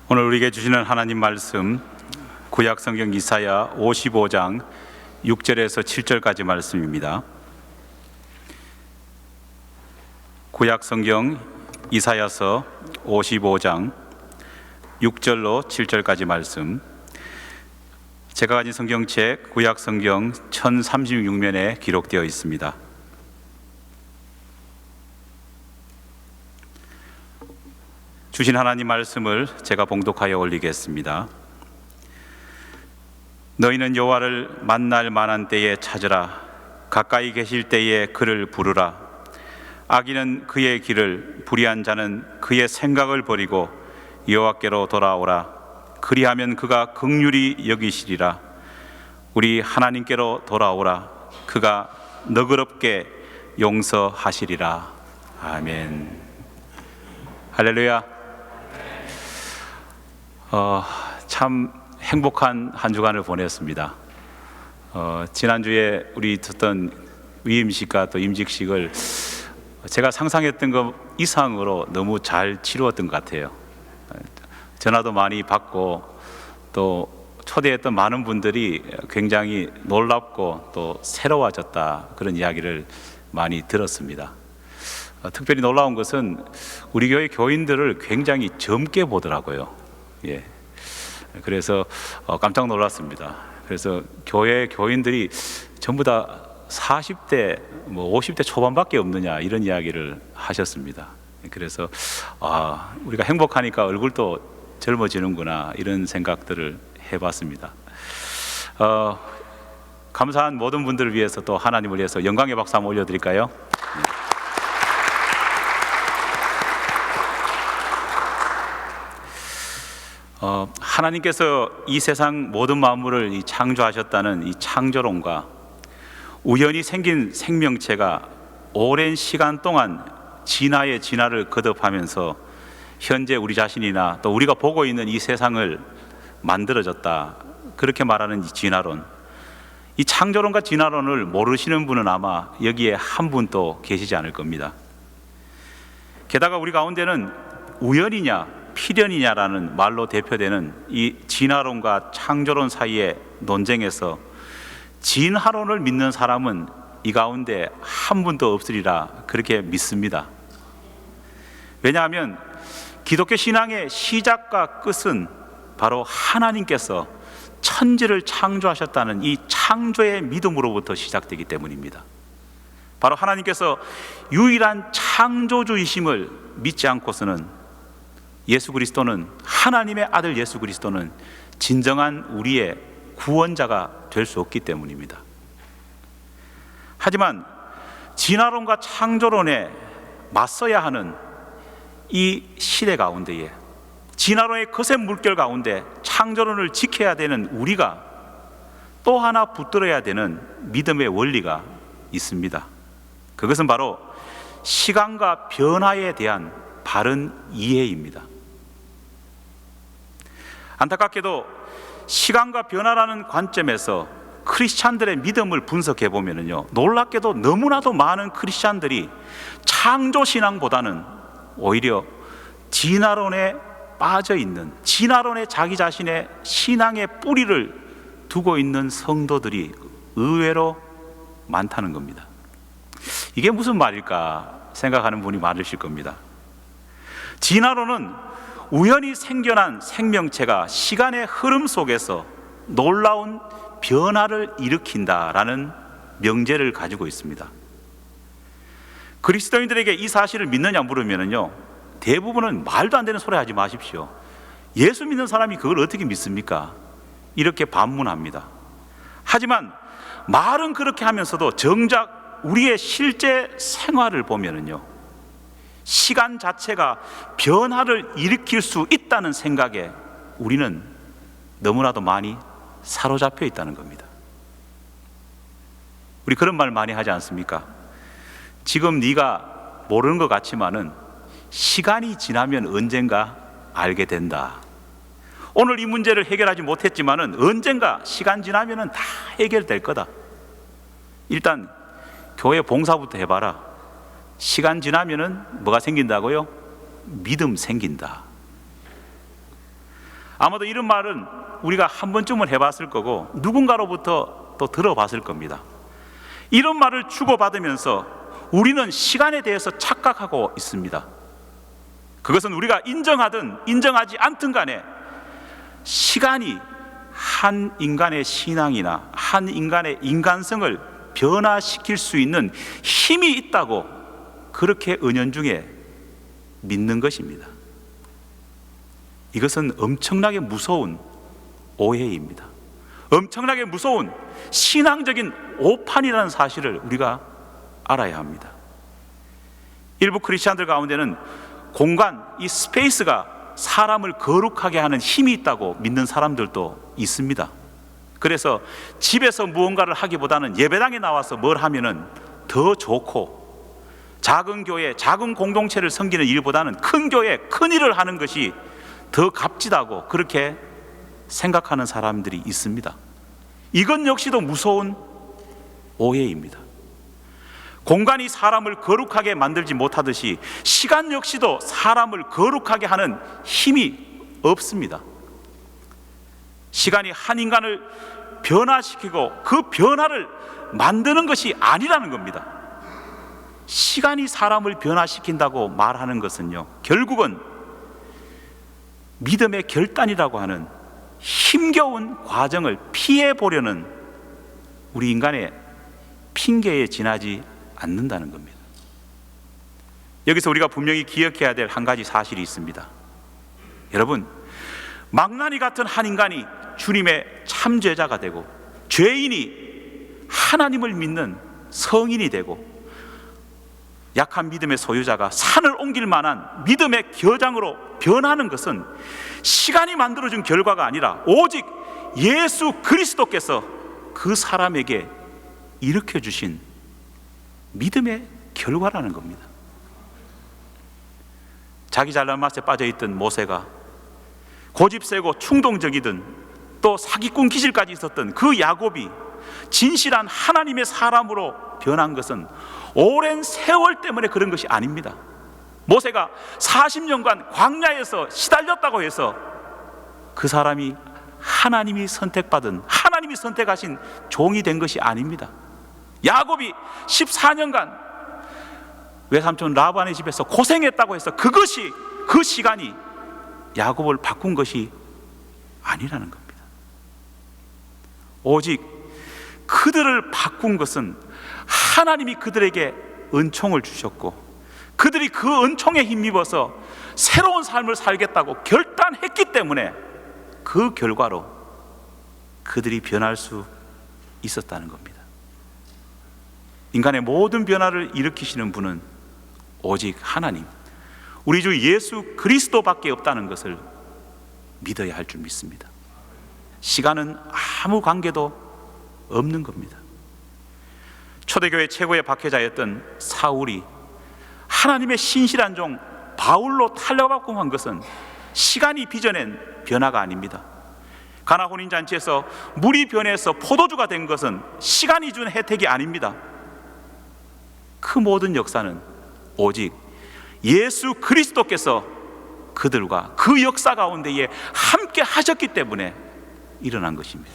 오늘 우리에게 주시는 하나님 말씀, 구약 성경 이사야 55장 6절에서 7절까지 말씀입니다. 구약 성경 이사야서 55장 6절로 7절까지 말씀, 제가 가진 성경책 구약 성경 1036면에 기록되어 있습니다. 주신 하나님 말씀을 제가 봉독하여 올리겠습니다. 너희는 여호와를 만날 만한 때에 찾으라. 가까이 계실 때에 그를 부르라. 악인은 그의 길을, 불의한 자는 그의 생각을 버리고 여호와께로 돌아오라. 그리하면 그가 긍휼히 여기시리라. 우리 하나님께로 돌아오라. 그가 너그럽게 용서하시리라. 아멘. 할렐루야. 참 행복한 한 주간을 보냈습니다. 지난주에 우리 듣던 위임식과 또 임직식을 제가 상상했던 것 이상으로 너무 잘 치루었던 것 같아요. 전화도 많이 받고 또 초대했던 많은 분들이 굉장히 놀랍고 또 새로워졌다, 그런 이야기를 많이 들었습니다. 특별히 놀라운 것은 우리 교회 교인들을 굉장히 젊게 보더라고요. 예. 그래서 깜짝 놀랐습니다. 그래서 교회 교인들이 전부 다 40대, 50대 초반밖에 없느냐, 이런 이야기를 하셨습니다. 그래서 우리가 행복하니까 얼굴도 젊어지는구나, 이런 생각들을 해봤습니다. 감사한 모든 분들을 위해서, 또 하나님을 위해서 영광의 박수 한번 올려드릴까요? 네. 하나님께서 이 세상 모든 만물을 창조하셨다는 이 창조론과 우연히 생긴 생명체가 오랜 시간 동안 진화의 진화를 거듭하면서 현재 우리 자신이나 또 우리가 보고 있는 이 세상을 만들어졌다, 그렇게 말하는 이 진화론, 이 창조론과 진화론을 모르시는 분은 아마 여기에 한 분도 계시지 않을 겁니다. 게다가 우리 가운데는 우연이냐 필연이냐라는 말로 대표되는 이 진화론과 창조론 사이의 논쟁에서 진화론을 믿는 사람은 이 가운데 한 분도 없으리라, 그렇게 믿습니다. 왜냐하면 기독교 신앙의 시작과 끝은 바로 하나님께서 천지를 창조하셨다는 이 창조의 믿음으로부터 시작되기 때문입니다. 바로 하나님께서 유일한 창조주이심을 믿지 않고서는 예수 그리스도는, 하나님의 아들 예수 그리스도는 진정한 우리의 구원자가 될 수 없기 때문입니다. 하지만 진화론과 창조론에 맞서야 하는 이 시대 가운데에, 진화론의 거센 물결 가운데 창조론을 지켜야 되는 우리가 또 하나 붙들어야 되는 믿음의 원리가 있습니다. 그것은 바로 시간과 변화에 대한 바른 이해입니다. 안타깝게도 시간과 변화라는 관점에서 크리스찬들의 믿음을 분석해 보면요, 놀랍게도 너무나도 많은 크리스찬들이 창조신앙보다는 오히려 진화론에 빠져 있는, 진화론에 자기 자신의 신앙의 뿌리를 두고 있는 성도들이 의외로 많다는 겁니다. 이게 무슨 말일까 생각하는 분이 많으실 겁니다. 진화론은 우연히 생겨난 생명체가 시간의 흐름 속에서 놀라운 변화를 일으킨다라는 명제를 가지고 있습니다. 그리스도인들에게 이 사실을 믿느냐 물으면요, 대부분은 말도 안 되는 소리 하지 마십시오. 예수 믿는 사람이 그걸 어떻게 믿습니까? 이렇게 반문합니다. 하지만 말은 그렇게 하면서도 정작 우리의 실제 생활을 보면요, 시간 자체가 변화를 일으킬 수 있다는 생각에 우리는 너무나도 많이 사로잡혀 있다는 겁니다. 우리 그런 말 많이 하지 않습니까? 지금 네가 모르는 것 같지만은 시간이 지나면 언젠가 알게 된다. 오늘 이 문제를 해결하지 못했지만은 언젠가 시간 지나면은 다 해결될 거다. 일단 교회 봉사부터 해봐라. 시간 지나면은 뭐가 생긴다고요? 믿음 생긴다. 아마도 이런 말은 우리가 한 번쯤은 해봤을 거고 누군가로부터 또 들어봤을 겁니다. 이런 말을 주고받으면서 우리는 시간에 대해서 착각하고 있습니다. 그것은 우리가 인정하든 인정하지 않든 간에 시간이 한 인간의 신앙이나 한 인간의 인간성을 변화시킬 수 있는 힘이 있다고 그렇게 은연중에 믿는 것입니다. 이것은 엄청나게 무서운 오해입니다. 엄청나게 무서운 신앙적인 오판이라는 사실을 우리가 알아야 합니다. 일부 크리스찬들 가운데는 공간, 이 스페이스가 사람을 거룩하게 하는 힘이 있다고 믿는 사람들도 있습니다. 그래서 집에서 무언가를 하기보다는 예배당에 나와서 뭘 하면은 더 좋고, 작은 교회, 작은 공동체를 섬기는 일보다는 큰 교회, 큰 일을 하는 것이 더 값지다고 그렇게 생각하는 사람들이 있습니다. 이것 역시도 무서운 오해입니다. 공간이 사람을 거룩하게 만들지 못하듯이 시간 역시도 사람을 거룩하게 하는 힘이 없습니다. 시간이 한 인간을 변화시키고 그 변화를 만드는 것이 아니라는 겁니다. 시간이 사람을 변화시킨다고 말하는 것은요, 결국은 믿음의 결단이라고 하는 힘겨운 과정을 피해 보려는 우리 인간의 핑계에 지나지 않는다는 겁니다. 여기서 우리가 분명히 기억해야 될 한 가지 사실이 있습니다. 여러분, 망나니 같은 한 인간이 주님의 참죄자가 되고 죄인이 하나님을 믿는 성인이 되고 약한 믿음의 소유자가 산을 옮길 만한 믿음의 겨장으로 변하는 것은 시간이 만들어준 결과가 아니라 오직 예수 그리스도께서 그 사람에게 일으켜 주신 믿음의 결과라는 겁니다. 자기 잘난 맛에 빠져있던 모세가 고집세고 충동적이든 또 사기꾼 기질까지 있었던 그 야곱이 진실한 하나님의 사람으로 변한 것은 오랜 세월 때문에 그런 것이 아닙니다. 모세가 40년간 광야에서 시달렸다고 해서 그 사람이 하나님이 선택받은, 하나님이 선택하신 종이 된 것이 아닙니다. 야곱이 14년간 외삼촌 라반의 집에서 고생했다고 해서 그것이, 그 시간이 야곱을 바꾼 것이 아니라는 겁니다. 오직 그들을 바꾼 것은 하나님이 그들에게 은총을 주셨고 그들이 그 은총에 힘입어서 새로운 삶을 살겠다고 결단했기 때문에 그 결과로 그들이 변할 수 있었다는 겁니다. 인간의 모든 변화를 일으키시는 분은 오직 하나님, 우리 주 예수 그리스도밖에 없다는 것을 믿어야 할 줄 믿습니다. 시간은 아무 관계도 없는 겁니다. 초대교회 최고의 박해자였던 사울이 하나님의 신실한 종 바울로 탄력받고 한 것은 시간이 빚어낸 변화가 아닙니다. 가나 혼인잔치에서 물이 변해서 포도주가 된 것은 시간이 준 혜택이 아닙니다. 그 모든 역사는 오직 예수 그리스도께서 그들과 그 역사 가운데에 함께 하셨기 때문에 일어난 것입니다.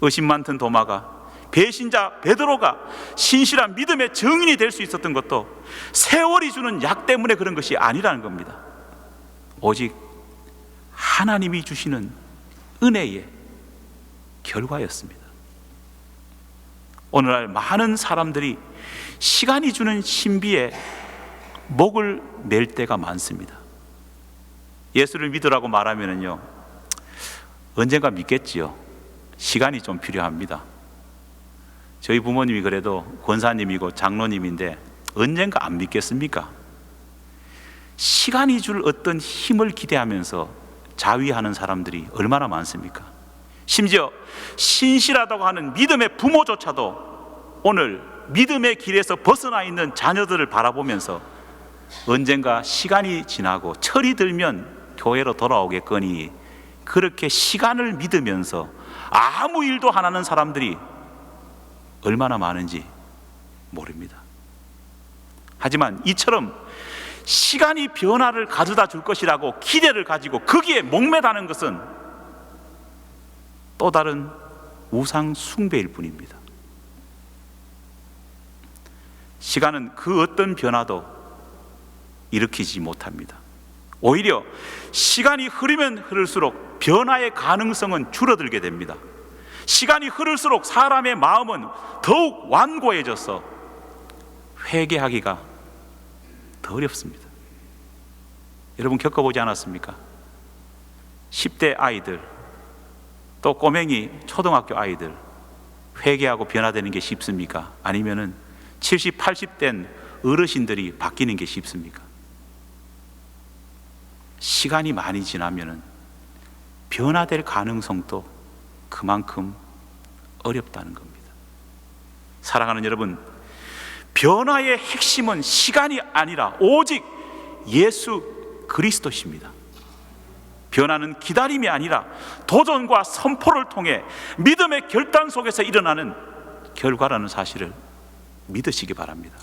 의심 많던 도마가, 배신자 베드로가 신실한 믿음의 증인이 될 수 있었던 것도 세월이 주는 약 때문에 그런 것이 아니라는 겁니다. 오직 하나님이 주시는 은혜의 결과였습니다. 오늘날 많은 사람들이 시간이 주는 신비에 목을 맬 때가 많습니다. 예수를 믿으라고 말하면요, 언젠가 믿겠지요. 시간이 좀 필요합니다. 저희 부모님이 그래도 권사님이고 장로님인데 언젠가 안 믿겠습니까? 시간이 줄 어떤 힘을 기대하면서 자위하는 사람들이 얼마나 많습니까? 심지어 신실하다고 하는 믿음의 부모조차도 오늘 믿음의 길에서 벗어나 있는 자녀들을 바라보면서 언젠가 시간이 지나고 철이 들면 교회로 돌아오겠거니 그렇게 시간을 믿으면서 아무 일도 안 하는 사람들이 얼마나 많은지 모릅니다. 하지만 이처럼 시간이 변화를 가져다 줄 것이라고 기대를 가지고 거기에 목매다는 것은 또 다른 우상 숭배일 뿐입니다. 시간은 그 어떤 변화도 일으키지 못합니다. 오히려 시간이 흐르면 흐를수록 변화의 가능성은 줄어들게 됩니다. 시간이 흐를수록 사람의 마음은 더욱 완고해져서 회개하기가 더 어렵습니다. 여러분 겪어보지 않았습니까? 10대 아이들, 또 꼬맹이 초등학교 아이들 회개하고 변화되는 게 쉽습니까? 아니면은 70, 80된 어르신들이 바뀌는 게 쉽습니까? 시간이 많이 지나면은 변화될 가능성도 그만큼 어렵다는 겁니다. 사랑하는 여러분, 변화의 핵심은 시간이 아니라 오직 예수 그리스도십니다. 변화는 기다림이 아니라 도전과 선포를 통해 믿음의 결단 속에서 일어나는 결과라는 사실을 믿으시기 바랍니다.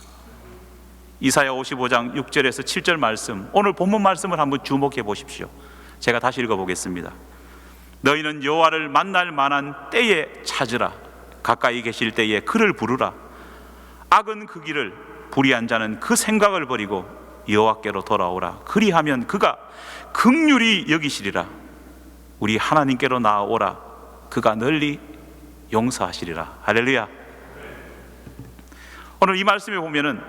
이사야 55장 6절에서 7절 말씀, 오늘 본문 말씀을 한번 주목해 보십시오. 제가 다시 읽어보겠습니다. 너희는 여호와를 만날 만한 때에 찾으라. 가까이 계실 때에 그를 부르라. 악은 그 길을, 불의한 자는 그 생각을 버리고 여호와께로 돌아오라. 그리하면 그가 긍휼히 여기시리라. 우리 하나님께로 나아오라. 그가 널리 용서하시리라. 할렐루야. 오늘 이 말씀에 보면은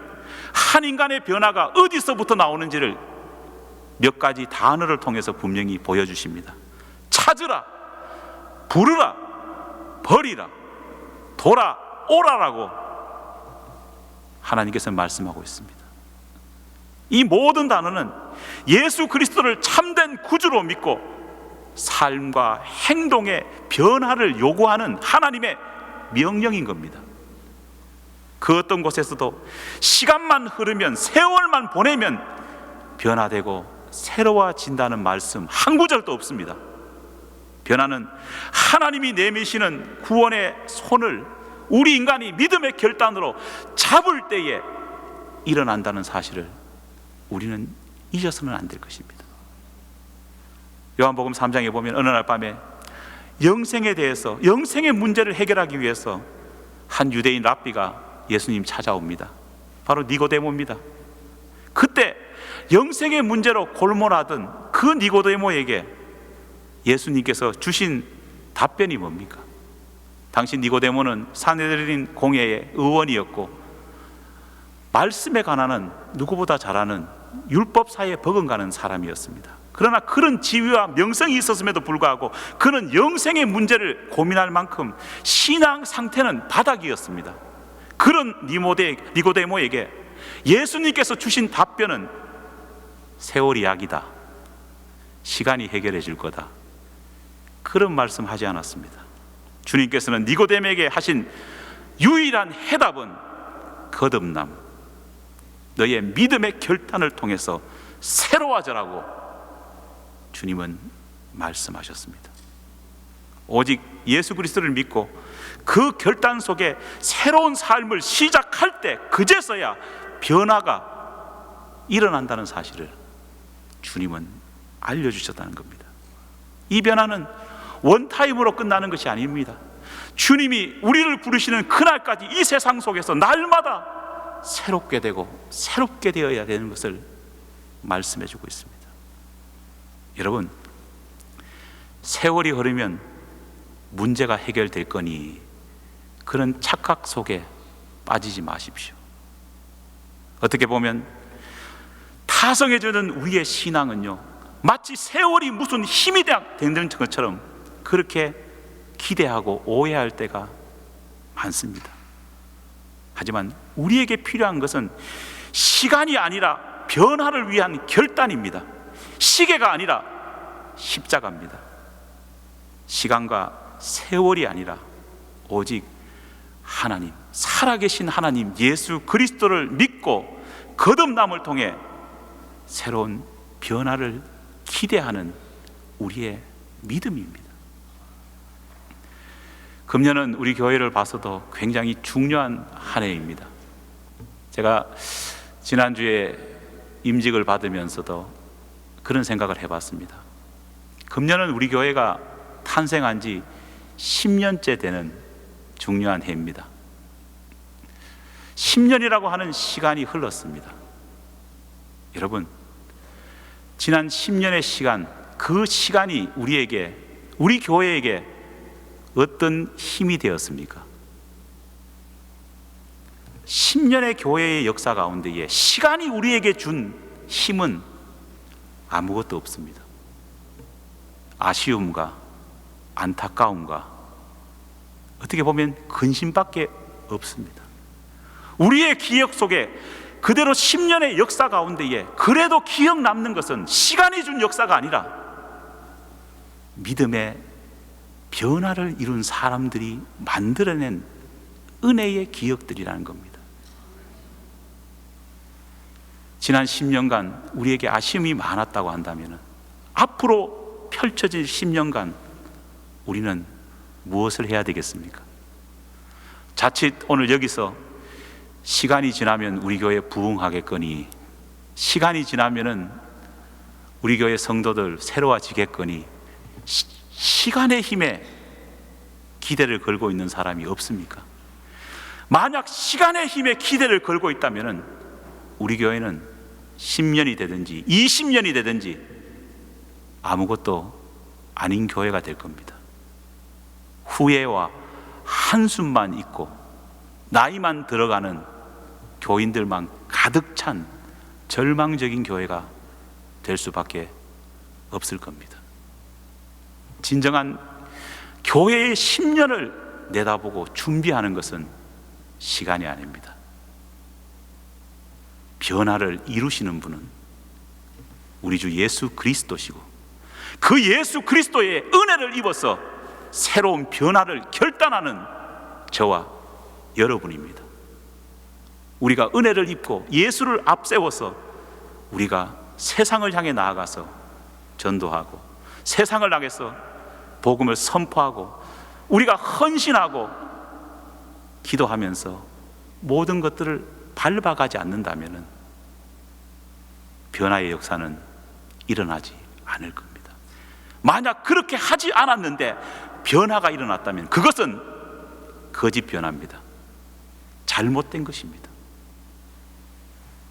한 인간의 변화가 어디서부터 나오는지를 몇 가지 단어를 통해서 분명히 보여주십니다. 찾으라, 부르라, 버리라, 돌아오라라고 하나님께서 말씀하고 있습니다. 이 모든 단어는 예수 그리스도를 참된 구주로 믿고 삶과 행동의 변화를 요구하는 하나님의 명령인 겁니다. 그 어떤 곳에서도 시간만 흐르면, 세월만 보내면 변화되고 새로워진다는 말씀 한 구절도 없습니다. 변화는 하나님이 내미시는 구원의 손을 우리 인간이 믿음의 결단으로 잡을 때에 일어난다는 사실을 우리는 잊어서는 안 될 것입니다. 요한복음 3장에 보면 어느 날 밤에 영생에 대해서, 영생의 문제를 해결하기 위해서 한 유대인 랍비가 예수님 찾아옵니다. 바로 니고데모입니다. 그때 영생의 문제로 골몰하던 그 니고데모에게 예수님께서 주신 답변이 뭡니까? 당시 니고데모는 사내들인 공회의 의원이었고 말씀에 관한은 누구보다 잘 아는 율법사에 버금가는 사람이었습니다. 그러나 그런 지위와 명성이 있었음에도 불구하고 그는 영생의 문제를 고민할 만큼 신앙 상태는 바닥이었습니다. 그런 니고데모에게 예수님께서 주신 답변은 세월이 약이다, 시간이 해결해 줄 거다, 그런 말씀하지 않았습니다. 주님께서는 니고데모에게 하신 유일한 해답은 거듭남, 너의 믿음의 결단을 통해서 새로워져라고 주님은 말씀하셨습니다. 오직 예수 그리스도를 믿고 그 결단 속에 새로운 삶을 시작할 때 그제서야 변화가 일어난다는 사실을 주님은 알려주셨다는 겁니다. 이 변화는 원타임으로 끝나는 것이 아닙니다. 주님이 우리를 부르시는 그날까지 이 세상 속에서 날마다 새롭게 되고 새롭게 되어야 되는 것을 말씀해 주고 있습니다. 여러분, 세월이 흐르면 문제가 해결될 거니 그런 착각 속에 빠지지 마십시오. 어떻게 보면 타성해지는 우리의 신앙은요, 마치 세월이 무슨 힘이 되는 것처럼 그렇게 기대하고 오해할 때가 많습니다. 하지만 우리에게 필요한 것은 시간이 아니라 변화를 위한 결단입니다. 시계가 아니라 십자가입니다. 시간과 세월이 아니라 오직 하나님, 살아계신 하나님 예수 그리스도를 믿고 거듭남을 통해 새로운 변화를 기대하는 우리의 믿음입니다. 금년은 우리 교회를 봐서도 굉장히 중요한 한 해입니다. 제가 지난주에 임직을 받으면서도 그런 생각을 해봤습니다. 금년은 우리 교회가 탄생한 지 10년째 되는 중요한 해입니다. 10년이라고 하는 시간이 흘렀습니다. 여러분, 지난 10년의 시간, 그 시간이 우리에게, 우리 교회에게 어떤 힘이 되었습니까? 10년의 교회의 역사 가운데에 시간이 우리에게 준 힘은 아무것도 없습니다. 아쉬움과 안타까움과 어떻게 보면 근심밖에 없습니다. 우리의 기억 속에 그대로 10년의 역사 가운데에 그래도 기억 남는 것은 시간이 준 역사가 아니라 믿음의 변화를 이룬 사람들이 만들어낸 은혜의 기억들이라는 겁니다. 지난 10년간 우리에게 아쉬움이 많았다고 한다면 앞으로 펼쳐질 10년간 우리는 무엇을 해야 되겠습니까? 자칫 오늘 여기서 시간이 지나면 우리 교회 부흥하겠거니, 시간이 지나면은 우리 교회 성도들 새로워지겠거니, 시간의 힘에 기대를 걸고 있는 사람이 없습니까? 만약 시간의 힘에 기대를 걸고 있다면은 우리 교회는 10년이 되든지 20년이 되든지 아무것도 아닌 교회가 될 겁니다. 후회와 한숨만 있고 나이만 들어가는 교인들만 가득 찬 절망적인 교회가 될 수밖에 없을 겁니다. 진정한 교회의 10년을 내다보고 준비하는 것은 시간이 아닙니다. 변화를 이루시는 분은 우리 주 예수 그리스도시고, 그 예수 그리스도의 은혜를 입어서 새로운 변화를 결단하는 저와 여러분입니다. 우리가 은혜를 입고 예수를 앞세워서 우리가 세상을 향해 나아가서 전도하고 세상을 향해서 복음을 선포하고 우리가 헌신하고 기도하면서 모든 것들을 밟아가지 않는다면 변화의 역사는 일어나지 않을 겁니다. 만약 그렇게 하지 않았는데 변화가 일어났다면 그것은 거짓 변화입니다. 잘못된 것입니다.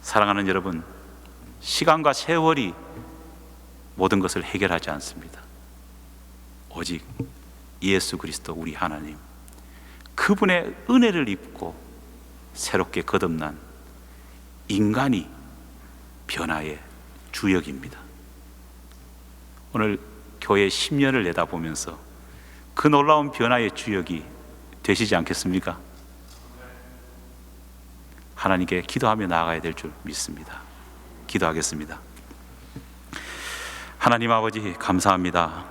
사랑하는 여러분, 시간과 세월이 모든 것을 해결하지 않습니다. 오직 예수 그리스도 우리 하나님, 그분의 은혜를 입고 새롭게 거듭난 인간이 변화의 주역입니다. 오늘 교회 10년을 내다보면서 그 놀라운 변화의 주역이 되시지 않겠습니까? 하나님께 기도하며 나아가야 될 줄 믿습니다. 기도하겠습니다. 하나님 아버지, 감사합니다.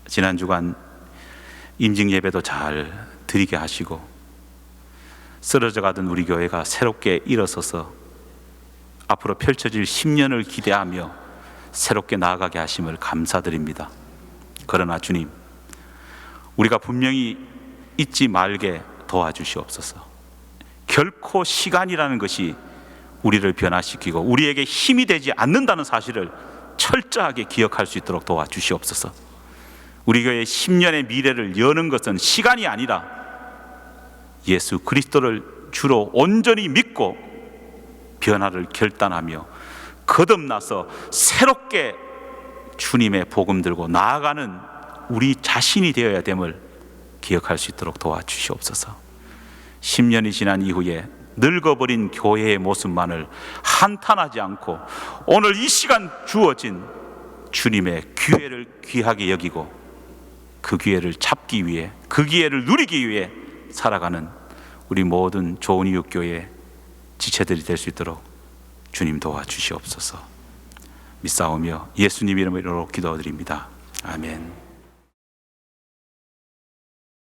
지난 주간 임직 예배도 잘 드리게 하시고 쓰러져 가던 우리 교회가 새롭게 일어서서 앞으로 펼쳐질 10년을 기대하며 새롭게 나아가게 하심을 감사드립니다. 그러나 주님, 우리가 분명히 잊지 말게 도와주시옵소서. 결코 시간이라는 것이 우리를 변화시키고 우리에게 힘이 되지 않는다는 사실을 철저하게 기억할 수 있도록 도와주시옵소서. 우리 교회의 10년의 미래를 여는 것은 시간이 아니라 예수 그리스도를 주로 온전히 믿고 변화를 결단하며 거듭나서 새롭게 주님의 복음 들고 나아가는 우리 자신이 되어야 됨을 기억할 수 있도록 도와주시옵소서. 10년이 지난 이후에 늙어버린 교회의 모습만을 한탄하지 않고 오늘 이 시간 주어진 주님의 기회를 귀하게 여기고 그 기회를 잡기 위해, 그 기회를 누리기 위해 살아가는 우리 모든 좋은 이웃 교회 지체들이 될 수 있도록 주님 도와주시옵소서. 믿사오며 예수님 이름으로 기도드립니다. 아멘.